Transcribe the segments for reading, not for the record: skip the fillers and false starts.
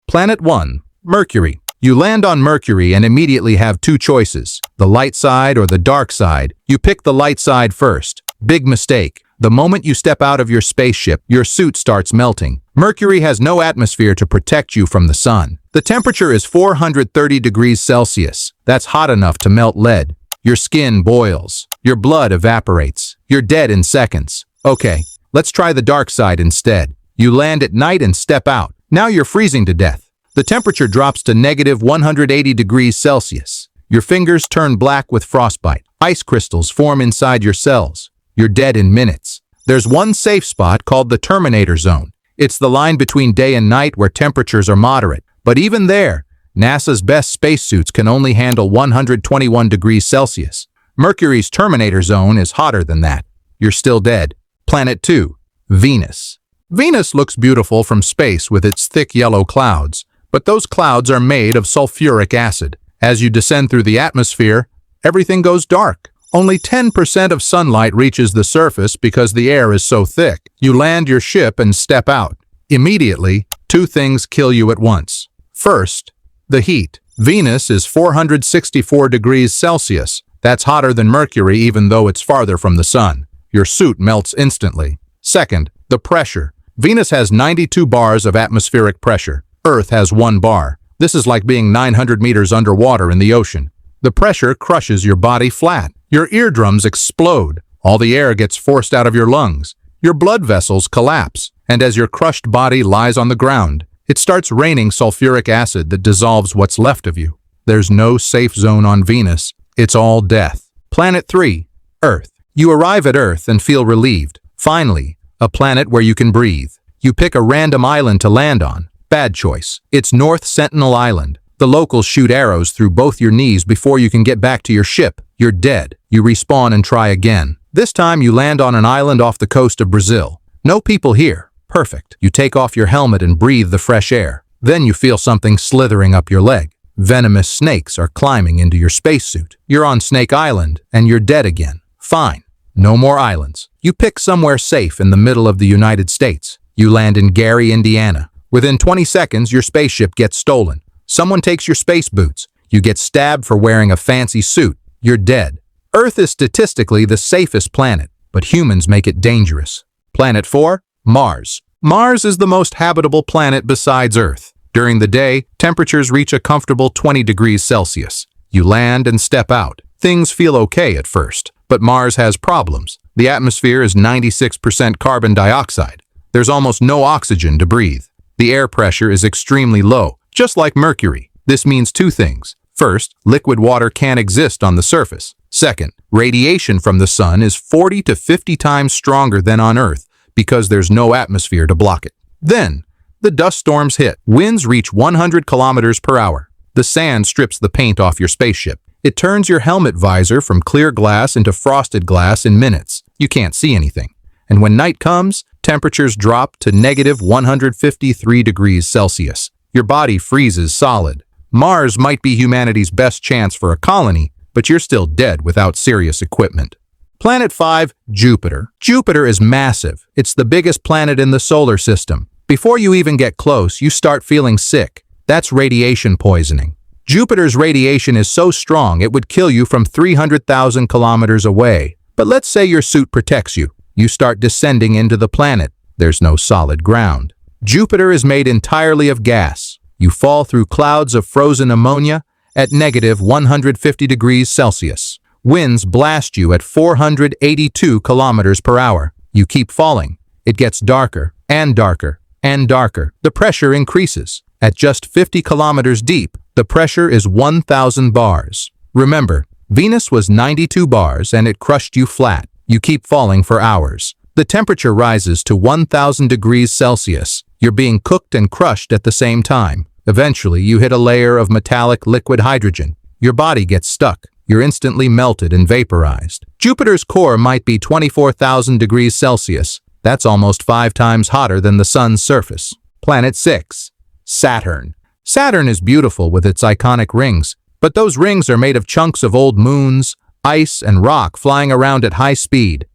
Planet 1. Mercury. You land on Mercury and immediately have two choices, the light side or the dark side. You pick the light side first. Big mistake. The moment you step out of your spaceship, your suit starts melting. Mercury has no atmosphere to protect you from the sun. The temperature is 430 degrees Celsius. That's hot enough to melt lead. Your skin boils. Your blood evaporates. You're dead in seconds. Okay, let's try the dark side instead. You land at night and step out. Now you're freezing to death. The temperature drops to negative 180 degrees Celsius. Your fingers turn black with frostbite. Ice crystals form inside your cells. You're dead in minutes. There's one safe spot called the Terminator zone. It's the line between day and night where temperatures are moderate. But even there, NASA's best spacesuits can only handle 121 degrees Celsius. Mercury's Terminator zone is hotter than that. You're still dead. Planet 2. Venus. Venus looks beautiful from space with its thick yellow clouds. But those clouds are made of sulfuric acid. As you descend through the atmosphere, everything goes dark. Only 10% of sunlight reaches the surface because the air is so thick. You land your ship and step out. Immediately, two things kill you at once. First, the heat. Venus is 464 degrees Celsius. That's hotter than Mercury even though it's farther from the sun. Your suit melts instantly. Second, the pressure. Venus has 92 bars of atmospheric pressure. Earth has 1 bar. This is like being 900 meters underwater in the ocean. The pressure crushes your body flat. Your eardrums explode. All the air gets forced out of your lungs. Your blood vessels collapse. And as your crushed body lies on the ground, it starts raining sulfuric acid that dissolves what's left of you. There's no safe zone on Venus. It's all death. Planet 3. Earth. You arrive at Earth and feel relieved. Finally, a planet where you can breathe. You pick a random island to land on. Bad choice. It's North Sentinel Island. The locals shoot arrows through both your knees before you can get back to your ship. You're dead. You respawn and try again. This time you land on an island off the coast of Brazil. No people here. Perfect. You take off your helmet and breathe the fresh air. Then you feel something slithering up your leg. Venomous snakes are climbing into your spacesuit. You're on Snake Island and you're dead again. Fine. No more islands. You pick somewhere safe in the middle of the United States. You land in Gary, Indiana. Within 20 seconds, your spaceship gets stolen. Someone takes your space boots. You get stabbed for wearing a fancy suit. You're dead. Earth is statistically the safest planet, but humans make it dangerous. Planet 4. Mars. Mars is the most habitable planet besides Earth. During the day, temperatures reach a comfortable 20 degrees Celsius. You land and step out. Things feel okay at first, but Mars has problems. The atmosphere is 96% carbon dioxide. There's almost no oxygen to breathe. The air pressure is extremely low, just like Mercury. This means two things. First, liquid water can't exist on the surface. Second, radiation from the sun is 40 to 50 times stronger than on Earth because there's no atmosphere to block it. Then, the dust storms hit. Winds reach 100 kilometers per hour. The sand strips the paint off your spaceship. It turns your helmet visor from clear glass into frosted glass in minutes. You can't see anything. And when night comes, temperatures drop to negative 153 degrees Celsius. Your body freezes solid. Mars might be humanity's best chance for a colony, but you're still dead without serious equipment. Planet 5. Jupiter. Jupiter is massive. It's the biggest planet in the solar system. Before you even get close, you start feeling sick. That's radiation poisoning. Jupiter's radiation is so strong it would kill you from 300,000 kilometers away. But let's say your suit protects you. You start descending into the planet. There's no solid ground. Jupiter is made entirely of gas. You fall through clouds of frozen ammonia at negative 150 degrees Celsius. Winds blast you at 482 kilometers per hour. You keep falling. It gets darker and darker and darker. The pressure increases. At just 50 kilometers deep, the pressure is 1,000 bars. Remember, Venus was 92 bars and it crushed you flat. You keep falling for hours. The temperature rises to 1,000 degrees Celsius. You're being cooked and crushed at the same time. Eventually, you hit a layer of metallic liquid hydrogen. Your body gets stuck. You're instantly melted and vaporized. Jupiter's core might be 24,000 degrees Celsius. That's almost 5 times hotter than the sun's surface. Planet 6. Saturn. Saturn is beautiful with its iconic rings, but those rings are made of chunks of old moons, ice, and rock flying around at high speed.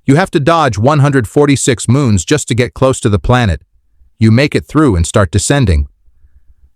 You have to dodge 146 moons just to get close to the planet. You make it through and start descending.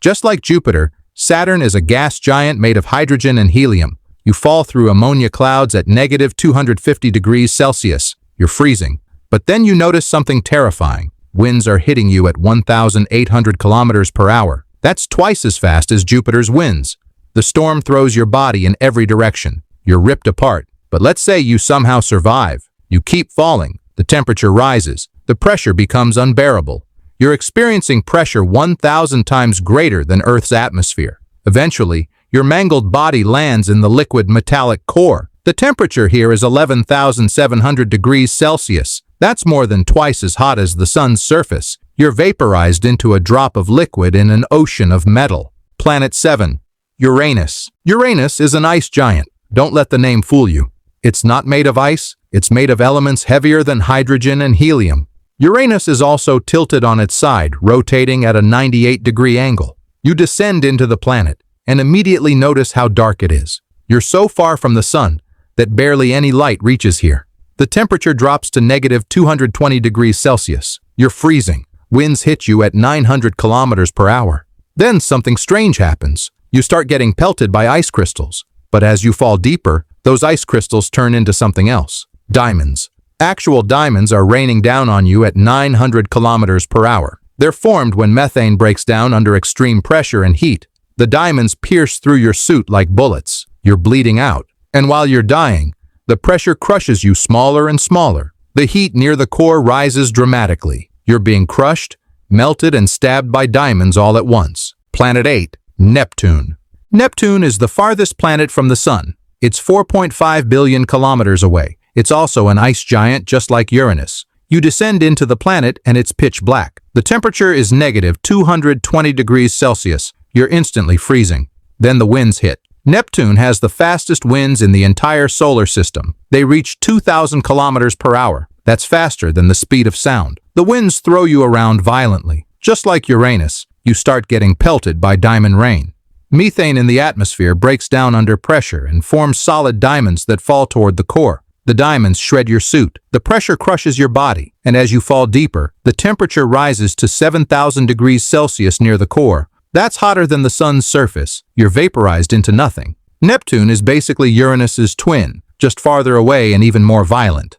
Just like Jupiter, Saturn is a gas giant made of hydrogen and helium. You fall through ammonia clouds at negative 250 degrees Celsius. You're freezing. But then you notice something terrifying. Winds are hitting you at 1,800 kilometers per hour. That's twice as fast as Jupiter's winds. The storm throws your body in every direction. You're ripped apart. But let's say you somehow survive. You keep falling. The temperature rises. The pressure becomes unbearable. You're experiencing pressure 1,000 times greater than Earth's atmosphere. Eventually, your mangled body lands in the liquid metallic core. The temperature here is 11,700 degrees Celsius. That's more than twice as hot as the sun's surface. You're vaporized into a drop of liquid in an ocean of metal. Planet 7. Uranus. Uranus is an ice giant. Don't let the name fool you. It's not made of ice. It's made of elements heavier than hydrogen and helium. Uranus is also tilted on its side, rotating at a 98-degree angle. You descend into the planet and immediately notice how dark it is. You're so far from the sun that barely any light reaches here. The temperature drops to negative 220 degrees Celsius. You're freezing. Winds hit you at 900 kilometers per hour. Then something strange happens. You start getting pelted by ice crystals. But as you fall deeper, those ice crystals turn into something else. Diamonds. Actual diamonds are raining down on you at 900 kilometers per hour. They're formed when methane breaks down under extreme pressure and heat. The diamonds pierce through your suit like bullets. You're bleeding out. And while you're dying, the pressure crushes you smaller and smaller. The heat near the core rises dramatically. You're being crushed, melted, and stabbed by diamonds all at once. Planet 8. Neptune. Neptune is the farthest planet from the Sun. It's 4.5 billion kilometers away. It's also an ice giant just like Uranus. You descend into the planet and it's pitch black. The temperature is negative 220 degrees Celsius. You're instantly freezing. Then the winds hit. Neptune has the fastest winds in the entire solar system. They reach 2,000 kilometers per hour. That's faster than the speed of sound. The winds throw you around violently. Just like Uranus, you start getting pelted by diamond rain. Methane in the atmosphere breaks down under pressure and forms solid diamonds that fall toward the core. The diamonds shred your suit. The pressure crushes your body. And as you fall deeper, the temperature rises to 7,000 degrees Celsius near the core. That's hotter than the sun's surface. You're vaporized into nothing. Neptune is basically Uranus's twin, just farther away and even more violent.